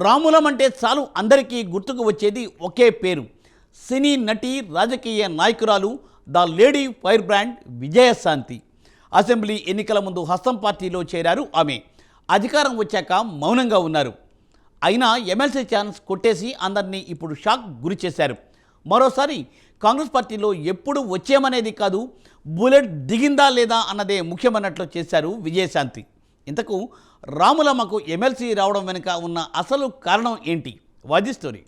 రాములం అంటే చాలు అందరికీ గుర్తుకు వచ్చేది ఒకే పేరు. సినీ నటి, రాజకీయ నాయకురాలు, the lady fire brand Vijayashanti. Assembly ఎన్నికల ముందు హస్తం పార్టీలో చేరారు ఆమె. అధికారం వచ్చాక మౌనంగా ఉన్నారు. అయినా ఎమ్మెల్సీ ఛాన్స్ కొట్టేసి అందరినీ ఇప్పుడు షాక్ గురి చేశారు. మరోసారి కాంగ్రెస్ పార్టీలో ఎప్పుడు వచ్చేమనేది కాదు, బుల్లెట్ దిగిందా లేదా అన్నదే ముఖ్యమన్నట్లు చేశారు విజయశాంతి. ఇంతకు రాములమ్మకు ఎమ్మెల్సీ రావడం వెనుక ఉన్న అసలు కారణం ఏంటి? వాది స్టోరీ.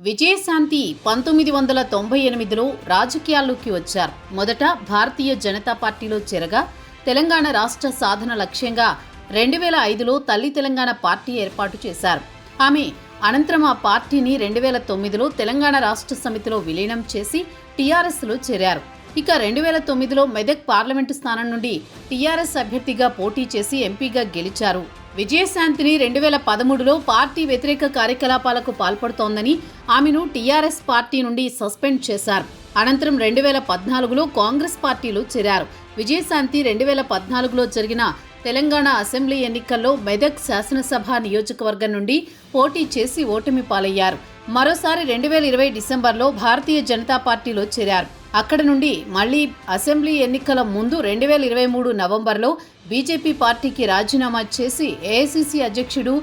విజయశాంతి 1998లో రాజకీయాల్లోకి వచ్చారు. మొదట భారతీయ జనతా పార్టీలో చేరగా తెలంగాణ రాష్ట్ర సాధన లక్ష్యంగా 2005లో తల్లి తెలంగాణ పార్టీ ఏర్పాటు చేశారు. ఆమె అనంతరం ఆ పార్టీని 2009లో తెలంగాణ రాష్ట్ర సమితిలో విలీనం చేసి టీఆర్ఎస్లో చేరారు. ఇక 2009లో మెదక్ పార్లమెంటు స్థానం నుండి టీఆర్ఎస్ అభ్యర్థిగా పోటీ చేసి ఎంపీగా గెలిచారు. విజయశాంతిని 2013లో పార్టీ వ్యతిరేక కార్యకలాపాలకు పాల్పడుతోందని ఆమెను టీఆర్ఎస్ పార్టీ నుండి సస్పెండ్ చేశారు. అనంతరం 2014లో కాంగ్రెస్ పార్టీలో చేరారు. విజయశాంతి 2014లో జరిగిన తెలంగాణ అసెంబ్లీ ఎన్నికల్లో మెదక్ శాసనసభ నియోజకవర్గం నుండి పోటీ చేసి ఓటమి పాలయ్యారు. మరోసారి 2020 డిసెంబర్లో భారతీయ జనతా పార్టీలో చేరారు. అక్కడ నుండి మళ్లీ అసెంబ్లీ ఎన్నికల ముందు 2023 నవంబర్లో బీజేపీ పార్టీకి రాజీనామా చేసి ఏఐసీసీ అధ్యక్షుడు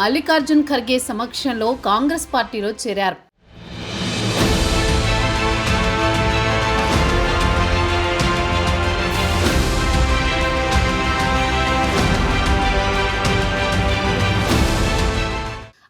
మల్లికార్జున్ ఖర్గే సమక్షంలో కాంగ్రెస్ పార్టీలో చేరారు.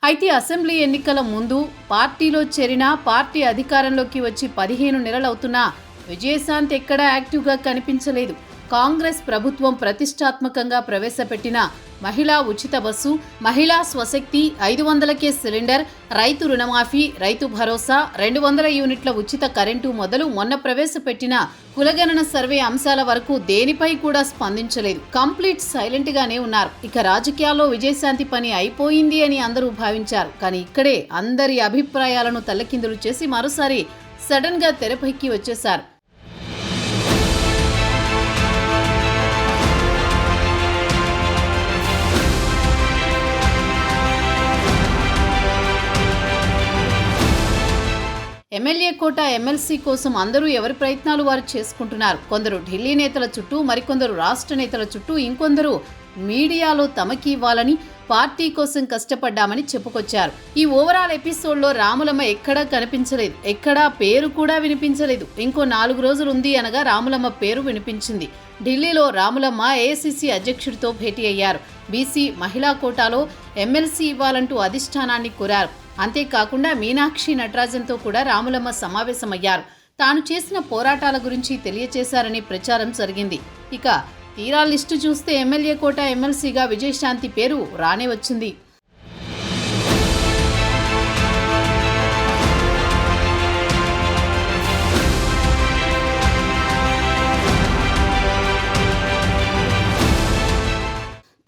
అయితే అసెంబ్లీ ఎన్నికల ముందు పార్టీలో చేరిన పార్టీ అధికారంలోకి వచ్చి 15 నెలలవుతున్నా విజయశాంతి ఎక్కడా యాక్టివ్గా కనిపించలేదు. కాంగ్రెస్ ప్రభుత్వం ప్రతిష్టాత్మకంగా ప్రవేశపెట్టిన మహిళా ఉచిత బస్సు, మహిళా స్వశక్తి, 500కే సిలిండర్, రైతు రుణమాఫీ, రైతు భరోసా, 200 యూనిట్ల ఉచిత కరెంటు మొదలు మొన్న ప్రవేశపెట్టిన కులగణన సర్వే అంశాల వరకు దేనిపై కూడా స్పందించలేదు. కంప్లీట్ సైలెంట్ గానే ఉన్నారు. ఇక రాజకీయాల్లో విజయశాంతి పని అయిపోయింది అని అందరూ భావించారు. కానీ ఇక్కడే అందరి అభిప్రాయాలను తల్లకిందులు చేసి మరోసారి సడన్ గా తెరపైకి వచ్చేశారు. ఎమ్మెల్యే కోట, ఎమ్మెల్సీ కోసం అందరూ ఎవరి ప్రయత్నాలు వారు చేసుకుంటున్నారు. కొందరు ఢిల్లీ నేతల చుట్టూ, మరికొందరు రాష్ట్ర నేతల చుట్టూ, ఇంకొందరు మీడియాలో తమకి ఇవ్వాలని, పార్టీ కోసం కష్టపడ్డామని చెప్పుకొచ్చారు. ఈ ఓవరాల్ ఎపిసోడ్లో రాములమ్మ ఎక్కడా కనిపించలేదు. ఎక్కడా పేరు కూడా వినిపించలేదు. ఇంకో 4 రోజులు ఉంది అనగా రాములమ్మ పేరు వినిపించింది. ఢిల్లీలో రాములమ్మ ఏఐసీసీ అధ్యక్షుడితో భేటీ అయ్యారు. బీసీ మహిళా కోటాలో ఎమ్మెల్సీ ఇవ్వాలంటూ అధిష్టానాన్ని కోరారు. అంతేకాకుండా మీనాక్షి నటరాజన్తో కూడా రాములమ్మ సమావేశమయ్యారు. తాను చేసిన పోరాటాల గురించి తెలియచేశారని ప్రచారం జరిగింది. ఇక తీరా లిస్టు చూస్తే ఎమ్మెల్యే కోట, ఎమ్మెల్సీగా విజయశాంతి పేరు రానే వచ్చింది.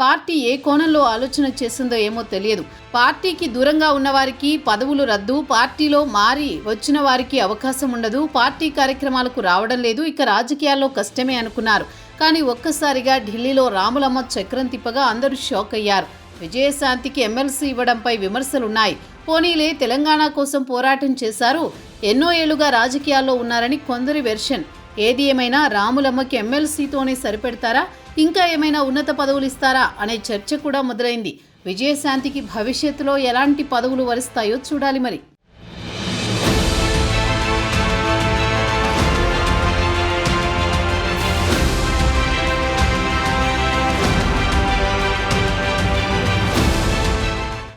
పార్టీ ఏ కోణంలో ఆలోచన చేసిందో ఏమో తెలియదు. పార్టీకి దూరంగా ఉన్నవారికి పదవులు రద్దు, పార్టీలో మారి వచ్చిన వారికి అవకాశం ఉండదు, పార్టీ కార్యక్రమాలకు రావడం లేదు, ఇక రాజకీయాల్లో కష్టమే అనుకున్నారు. కానీ ఒక్కసారిగా ఢిల్లీలో రాములమ్మ చక్రం తిప్పగా అందరూ షాక్ అయ్యారు. విజయశాంతికి ఎమ్మెల్సీ ఇవ్వడంపై విమర్శలున్నాయి. పోనీలే, తెలంగాణ కోసం పోరాటం చేశారు, ఎన్నో ఏళ్లుగా రాజకీయాల్లో ఉన్నారని కొందరి వెర్షన్. ఏది ఏమైనా రాములమ్మకి ఎమ్మెల్సీతోనే సరిపెడతారా, ఇంకా ఏమైనా ఉన్నత పదవులు ఇస్తారా అనే చర్చ కూడా మొదలైంది. విజయశాంతికి భవిష్యత్తులో ఎలాంటి పదవులు వరిస్తాయో చూడాలి మరి.